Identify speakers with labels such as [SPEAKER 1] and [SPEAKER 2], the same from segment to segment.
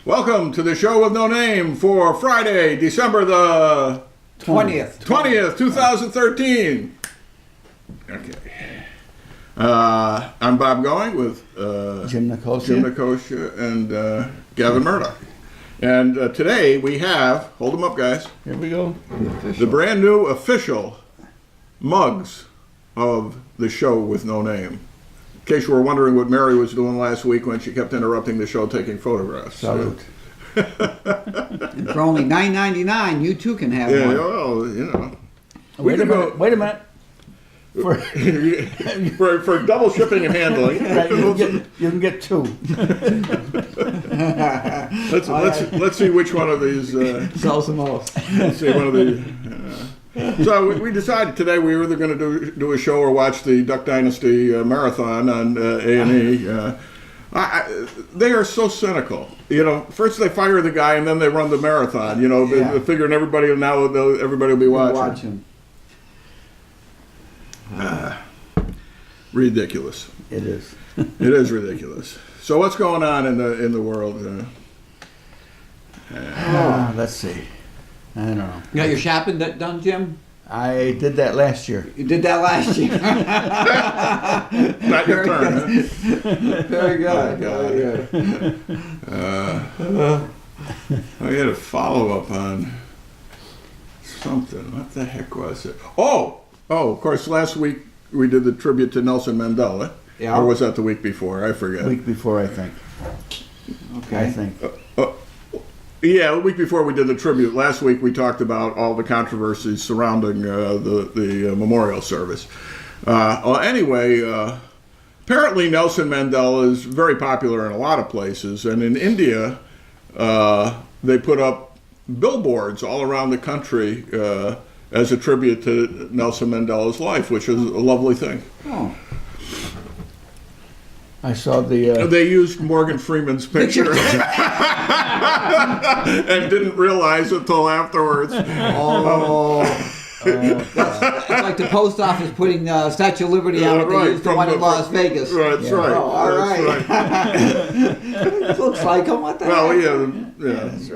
[SPEAKER 1] Welcome to the show with no name for Friday, December the
[SPEAKER 2] 20th,
[SPEAKER 1] 2013. Okay. I'm Bob Going with
[SPEAKER 3] Jim
[SPEAKER 1] Nicosia and Gavin Murdoch. And today we have, hold them up guys,
[SPEAKER 3] Here we go.
[SPEAKER 1] the brand new official mugs of the show with no name. In case you were wondering what Mary was doing last week when she kept interrupting the show taking photographs.
[SPEAKER 3] Salute.
[SPEAKER 2] and for only $9.99, you too can have
[SPEAKER 1] Yeah,
[SPEAKER 2] one.
[SPEAKER 1] well, you know.
[SPEAKER 3] Wait a minute. For,
[SPEAKER 1] for double shipping and handling.
[SPEAKER 3] right, you can get two.
[SPEAKER 1] Let's see which one of these.
[SPEAKER 2] Sells the most.
[SPEAKER 1] Let's see one of these. So we decided today we were either going to do a show or watch the Duck Dynasty marathon on A&E. They are so cynical. You know, first they fire the guy and then they run the marathon. You know,
[SPEAKER 2] Yeah.
[SPEAKER 1] figuring everybody will be watching. Ridiculous.
[SPEAKER 3] It is.
[SPEAKER 1] It is ridiculous. So what's going on in the world?
[SPEAKER 3] Let's see. I don't know.
[SPEAKER 2] You got your shopping done, Jim?
[SPEAKER 3] I did that last year.
[SPEAKER 2] You did that last year.
[SPEAKER 1] Not your turn. Huh?
[SPEAKER 2] Very good.
[SPEAKER 1] I had a follow-up on something. What the heck was it? Oh, of course, last week we did the tribute to Nelson Mandela.
[SPEAKER 2] Yeah.
[SPEAKER 1] Or was that the week before? I forget.
[SPEAKER 3] Week before, I think.
[SPEAKER 2] Okay.
[SPEAKER 3] I think.
[SPEAKER 1] Yeah, the week before we did the tribute. Last week we talked about all the controversies surrounding the memorial service. Anyway, apparently Nelson Mandela is very popular in a lot of places, and in India they put up billboards all around the country as a tribute to Nelson Mandela's life, which is a lovely thing.
[SPEAKER 2] Oh.
[SPEAKER 3] I saw the.
[SPEAKER 1] They used Morgan Freeman's picture and didn't realize it till afterwards.
[SPEAKER 2] That's like the post office putting Statue of Liberty out when they used the one in Las Vegas.
[SPEAKER 1] That's right.
[SPEAKER 2] Oh, all
[SPEAKER 1] That's
[SPEAKER 2] right. It looks like them. What the
[SPEAKER 1] Well,
[SPEAKER 2] heck?
[SPEAKER 1] yeah.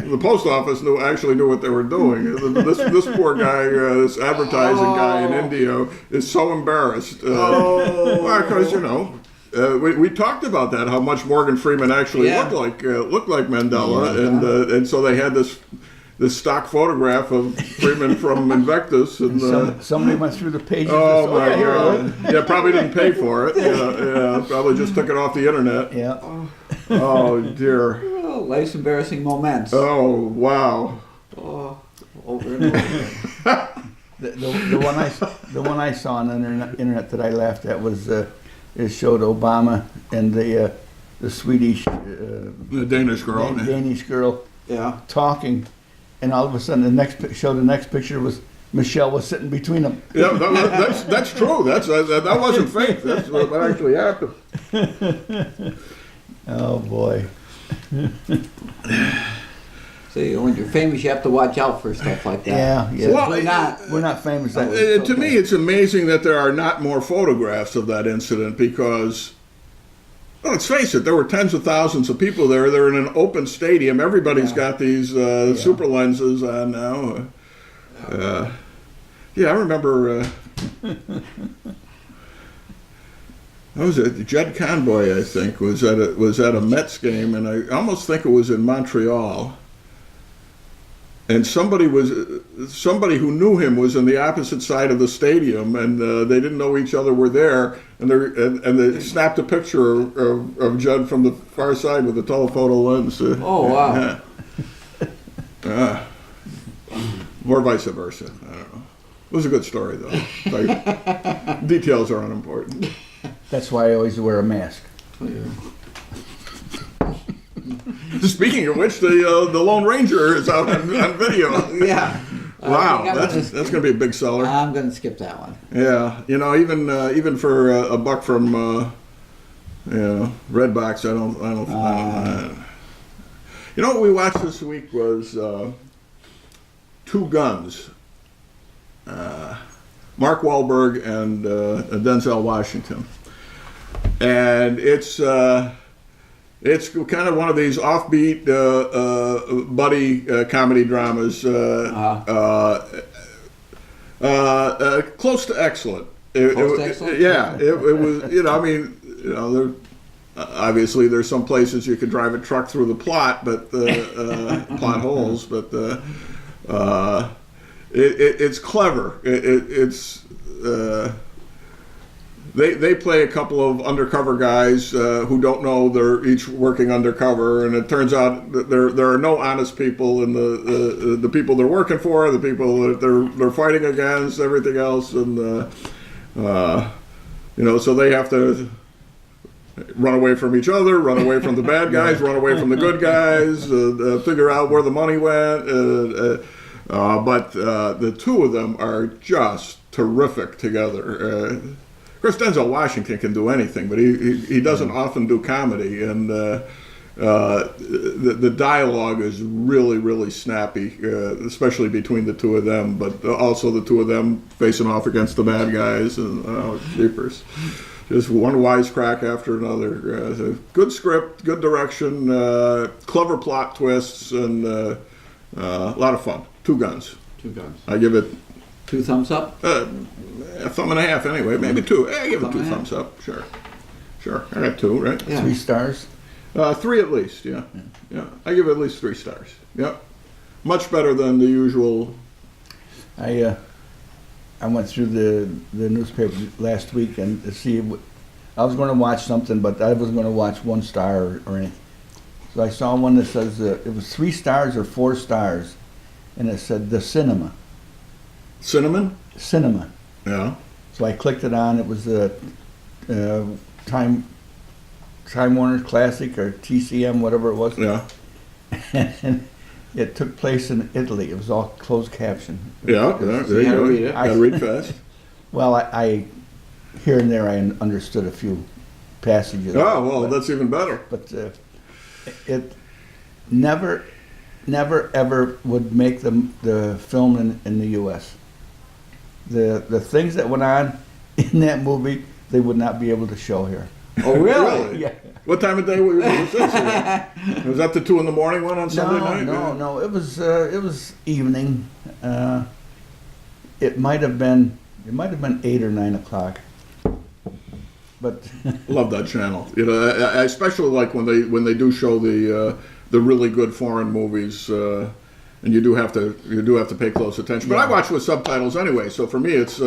[SPEAKER 1] The post office actually knew what they were doing. This poor guy, this advertising guy in India, is so embarrassed. Because we talked about that, how much Morgan Freeman actually looked like Mandela, and so they had this stock photograph of Freeman from Invictus, and
[SPEAKER 3] somebody went through the pages.
[SPEAKER 1] oh my God! Yeah, probably didn't pay for it. Yeah, probably just took it off the internet.
[SPEAKER 3] Yeah.
[SPEAKER 1] Oh dear.
[SPEAKER 2] Oh, life's embarrassing moments.
[SPEAKER 1] Oh wow.
[SPEAKER 2] Oh, over and over.
[SPEAKER 3] The one I saw on the internet that I laughed at was it showed Obama and the Swedish
[SPEAKER 1] The Danish girl.
[SPEAKER 3] Danish girl
[SPEAKER 2] Yeah.
[SPEAKER 3] talking, and all of a sudden the next picture was Michelle was sitting between them.
[SPEAKER 1] Yeah, that's true. That wasn't fake. That's what actually happened.
[SPEAKER 3] Oh boy.
[SPEAKER 2] See, when you're famous, you have to watch out for stuff like that.
[SPEAKER 3] Yeah.
[SPEAKER 1] Well,
[SPEAKER 2] We're not.
[SPEAKER 3] We're not famous that way.
[SPEAKER 1] To me, it's amazing that there are not more photographs of that incident because, well, let's face it, there were tens of thousands of people there. They're in an open stadium. Everybody's got these super lenses on now. I remember. What was it? Jed Conboy, I think, was at a Mets game, and I almost think it was in Montreal. And somebody who knew him was on the opposite side of the stadium, and they didn't know each other were there, and they snapped a picture of Judd from the far side with a telephoto lens.
[SPEAKER 2] Oh wow!
[SPEAKER 1] Or vice versa. I don't know. It was a good story though. Details are unimportant.
[SPEAKER 3] That's why I always wear a mask.
[SPEAKER 1] Speaking of which, the Lone Ranger is out on video.
[SPEAKER 2] Yeah.
[SPEAKER 1] Wow, that's going to be a big seller.
[SPEAKER 2] I'm going to skip that one.
[SPEAKER 1] Yeah, even for a buck from Redbox, I don't. You know what we watched this week was Two Guns. Mark Wahlberg and Denzel Washington, and it's It's kind of one of these offbeat buddy comedy dramas. Close to excellent.
[SPEAKER 2] Close to excellent?
[SPEAKER 1] Yeah, it was. I mean, there. Obviously, there's some places you could drive a truck through the plot, but plot holes. But it's clever. It's they play a couple of undercover guys who don't know they're each working undercover, and it turns out that there are no honest people in the people they're working for, the people that they're fighting against, everything else, and so they have to run away from each other, run away from the bad guys, run away from the good guys, figure out where the money went. But the two of them are just terrific together. Of course, Denzel Washington can do anything, but he doesn't often do comedy, and the dialogue is really, really snappy, especially between the two of them, but also the two of them facing off against the bad guys, and jeepers. Just one wisecrack after another. Good script, good direction, clever plot twists, and a lot of fun. Two guns. I give it
[SPEAKER 2] 2 thumbs up?
[SPEAKER 1] a thumb and a half anyway, maybe 2. I give it 2 thumbs up, sure. I got 2, right?
[SPEAKER 2] Yeah.
[SPEAKER 3] 3 stars.
[SPEAKER 1] 3 at least, yeah. I give it at least 3 stars. Yep. Much better than the usual.
[SPEAKER 3] I went through the newspaper last week and to see I was going to watch something, but I wasn't going to watch 1 star or anything. So I saw one that says it was 3 stars or 4 stars, and it said the cinema.
[SPEAKER 1] Cinnamon?
[SPEAKER 3] Cinema.
[SPEAKER 1] Yeah.
[SPEAKER 3] So I clicked it on. It was a Time Warner Classic or TCM, whatever it was.
[SPEAKER 1] Yeah.
[SPEAKER 3] And it took place in Italy. It was all closed caption.
[SPEAKER 1] Yeah, there you go.
[SPEAKER 2] read it.
[SPEAKER 1] Gotta read fast.
[SPEAKER 3] Well, I here and there I understood a few passages.
[SPEAKER 1] Oh, well, that's even better.
[SPEAKER 3] But it never ever would make the film in the U.S. The things that went on in that movie, they would not be able to show here.
[SPEAKER 1] Oh, really?
[SPEAKER 3] Yeah.
[SPEAKER 1] What time of day was this? Was that the 2 in the morning one on Sunday night?
[SPEAKER 3] No. It was evening. It might have been 8 or 9 o'clock. But
[SPEAKER 1] Love that channel. I especially like when they do show the really good foreign movies, and you do have to pay close attention. But I watch with subtitles anyway, so for me it's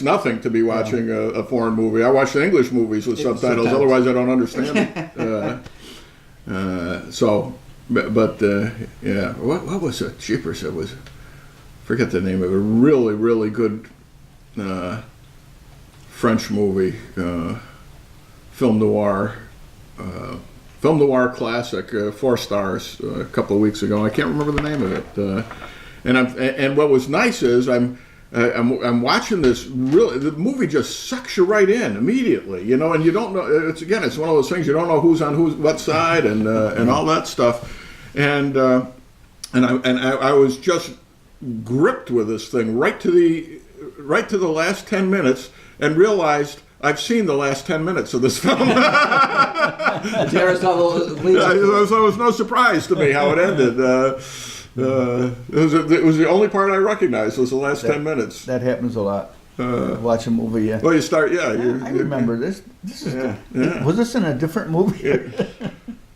[SPEAKER 1] nothing to be watching a foreign movie. I watch the English movies with subtitles, otherwise I don't understand it. Yeah. What was it? Jeepers! It was, forget the name of it. Really, really good French movie, film noir classic, 4 stars a couple of weeks ago. I can't remember the name of it. And what was nice is I'm watching this. Really, the movie just sucks you right in immediately, and you don't know. It's one of those things you don't know who's on what side and all that stuff. And I was just gripped with this thing right to the last 10 minutes, and realized I've seen the last 10 minutes of this film. So it was no surprise to me how it ended. It was the only part I recognized was the last 10 minutes.
[SPEAKER 3] that happens a lot. Watch a movie, yeah.
[SPEAKER 1] Well, you start,
[SPEAKER 3] I remember this. This is was this in a different movie?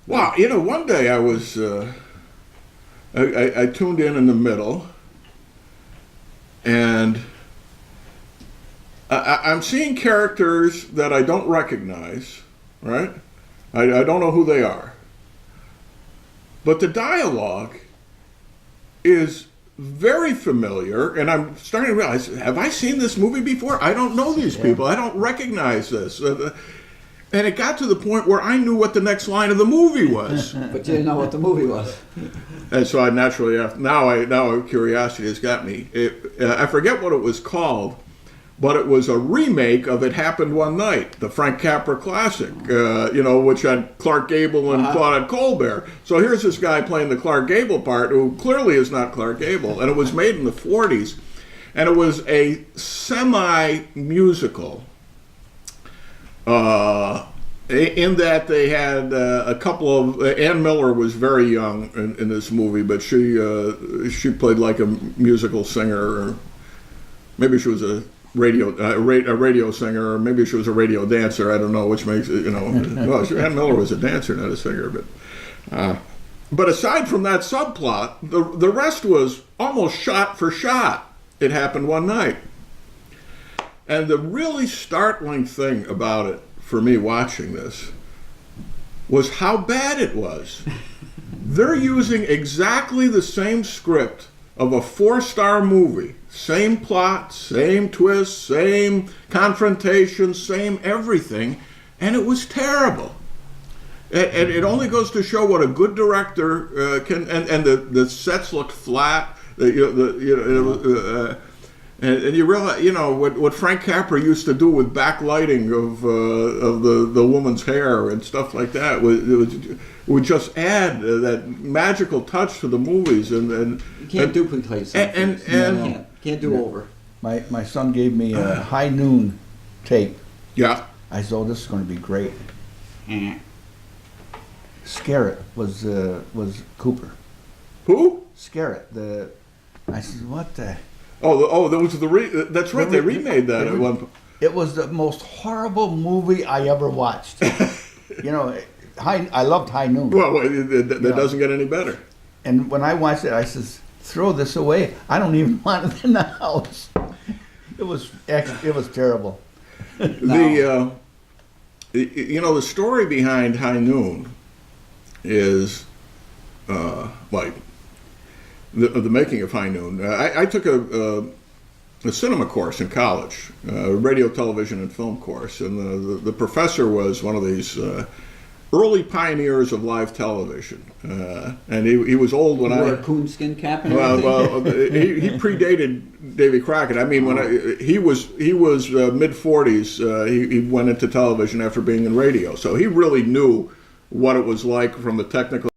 [SPEAKER 1] Wow, one day I was I tuned in the middle, and I'm seeing characters that I don't recognize, right? I don't know who they are. But the dialogue is very familiar, and I'm starting to realize, have I seen this movie before? I don't know these people. I don't recognize this. And it got to the point where I knew what the next line of the movie was.
[SPEAKER 2] But you didn't know what the movie was.
[SPEAKER 1] And so I naturally, now curiosity has got me. I forget what it was called, but it was a remake of It Happened One Night, the Frank Capra classic, which had Clark Gable and Claudette Colbert. So here's this guy playing the Clark Gable part, who clearly is not Clark Gable, and it was made in the 40s, and it was a semi-musical. in that they had a couple of Ann Miller was very young in this movie, but she played like a musical singer, or maybe she was a radio singer, or maybe she was a radio dancer. I don't know which makes it, well, Ann Miller was a dancer, not a singer, but aside from that subplot, the rest was almost shot for shot. It happened one night. And the really startling thing about it for me watching this was how bad it was. They're using exactly the same script of a 4-star movie. Same plot, same twist, same confrontation, same everything, and it was terrible. And it only goes to show what a good director can. And the sets looked flat. And you realize, what Frank Capra used to do with backlighting of the woman's hair and stuff like that would just add that magical touch to the movies. And
[SPEAKER 2] you can't duplicate something. And can't do over.
[SPEAKER 3] My son gave me a High Noon tape.
[SPEAKER 1] Yeah.
[SPEAKER 3] I said, "Oh, this is going to be great." Scarrett was Cooper.
[SPEAKER 1] Who?
[SPEAKER 3] Scarrett. I said, "What the?"
[SPEAKER 1] Oh, that was that's right. They remade that at one point.
[SPEAKER 3] It was the most horrible movie I ever watched. I loved High Noon.
[SPEAKER 1] Well, that doesn't get any better.
[SPEAKER 3] And when I watched it, I says, "Throw this away. I don't even want it in the house." It was terrible.
[SPEAKER 1] The story behind High Noon is like the making of High Noon. I took a cinema course in college, radio, television, and film course, and the professor was one of these early pioneers of live television, and he was old when
[SPEAKER 2] I wore a coonskin cap. And
[SPEAKER 1] well, he predated Davy Crockett. I mean, when he was mid-40s, he went into television after being in radio, so he really knew what it was like from the technical